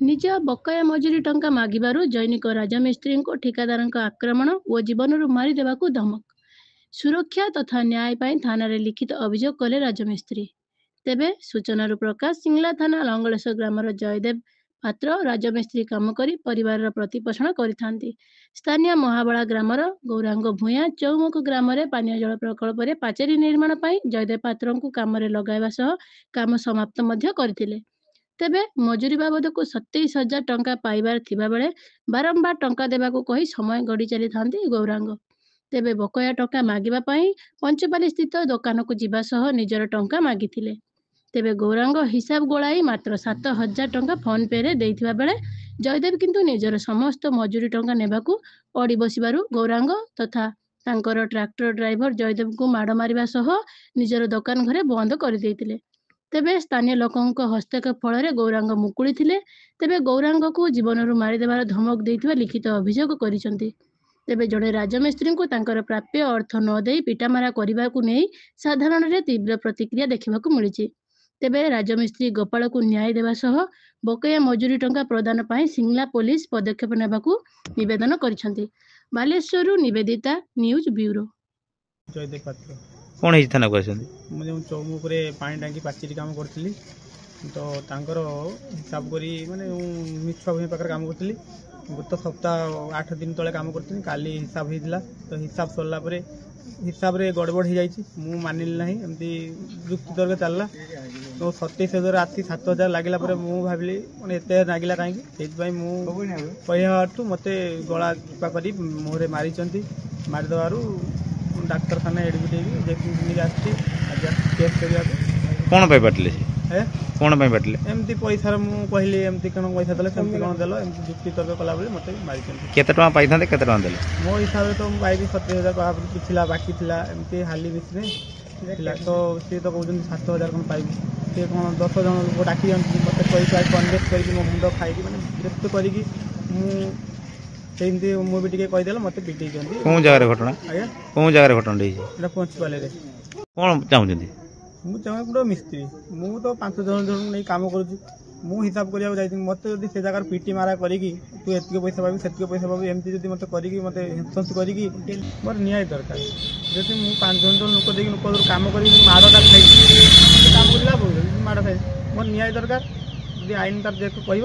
निज बकाया मजुरी टंका मागिबारु जैनिक राजमिस्त्री को ठिकादार आक्रमण और जीवन मारिदेवा धमक। सुरक्षा तथा न्याय पाई थाना रे लिखित अभियोग कले राजमिस्त्री। तेबे सूचना प्रकाश सिंगला थाना लंगलेश्वर ग्रामर जयदेव पात्र राजमिस्त्री काम करी परिवार प्रतिपोषण करिथांती। स्थानीय महाबला ग्रामर गौरांग भूया चौमुख ग्राम पानीय जल प्रकल्प रे पाचेरी निर्माण पाई जयदेव पात्र को काम लगाइबा सह काम समाप्त मध्य करथिले। तेबे मजुरी बाबद को 27,000 टंका पाइबार थिबा बेले बारंबार टंका देबाको कही समय गड़ी चली थांती गौरांग। तेबे बकया टंका मागिबा पाई पंचपाली स्थित दुकान को जीवा सह निजर टंका मागिथिले। तेबे गौरांग हिसाब गोलाई मात्र 7,000 टंका फोन पे रे देइथिबा बेले जयदेव किंतु निजर समस्त मजुरी टंका नेबाकू अड़ी बसिबारु गौरांग तथा तांकर ट्रैक्टर ड्राइवर जयदेव को माड़ मारिबा सह निजर दुकान घरे बंद कर देइथिले। तेबे स्थानीय लोकों हस्तक्षेप फल गौरांग मुकुड़ी थिले। तेबे गौरांग को जीवन मारिदेवार धमक देइथिबा लिखित अभियोग करिसंती। तेबे जड़े राजमिस्त्री को तांकर प्राप्य अर्थ न देई पिटामारा करने को नहीं साधारण रे तीव्र प्रतिक्रिया देखा मिली। तेबे राजमिस्त्री गोपाल को न्याय देवा सह बकया मजुरी टंका प्रदान पाई सिंगला पुलिस पदक्षेप नेबाकू निवेदन करिसंती। बालेश्वरु निवेदिता न्यूज ब्यूरो। जयदेव पात्र कौन है थाना को मुझे चौमुख पानी टांकी पाचेरी काम करी तो तांकर हिसाब करी माने मिछुआ भूमि पाखे काम करी गत सप्ताह 8 दिन तले काम करी काली हिसाब होता तो हिसाब सरला हिसाब रे गड़बड़ हो जाइए मु मानिली ना एमती जुक्ति तर्क चलला तो 27,000 आसी 7,000 लगे मु भाविली मैंने एत लगे कहीं मुझे मत गला चिपा कर मुहरे मारी मारिदेव डाक्तरखाना एडमिट केस करने कौन पे बाटले कौन पे बाटले एमती पैसा मु कहली एमती कौन पैसा देले सेमती कौन देलो एमती जुक्ति तर्क कला बेले मते मारी केते टका पाइथांते केते टका देले मो हिसाब तो पाइबी 27,000 कहा पिछला बाकी थिला एमती हाली मिसने थिला तो सी तो कहउजन 7,000 कौन पाइबी से कौन 10 जन लोक डाकी जंती मते पैसा कन्वेस्ट करके मो मुंड खाई माने व्यस्त करके मु सेमती मु भी टिके कहि देला मते पिटि जंती कोन जगह रे घटना आया कोन जगह रे घटना देई एटा पंचपाले रे कोन चाहू जंती मु चाहे गोटे मिस्त्री मु तो 5 जन नहीं काम करूँ मु हिसाब करा जाती मत जब से जगह पिटी मारा करी तू एत पैसा पाबी से पैसा पाबी एमती जब मत करी मत हिंस करी मोर न्याय दरकार जब मु 5 जन लोक देखिए लोक काम करी माड़टा खाई काम कर लाभ माड़ खाई मोर न्याय दरकार यदि आईन तार देख कह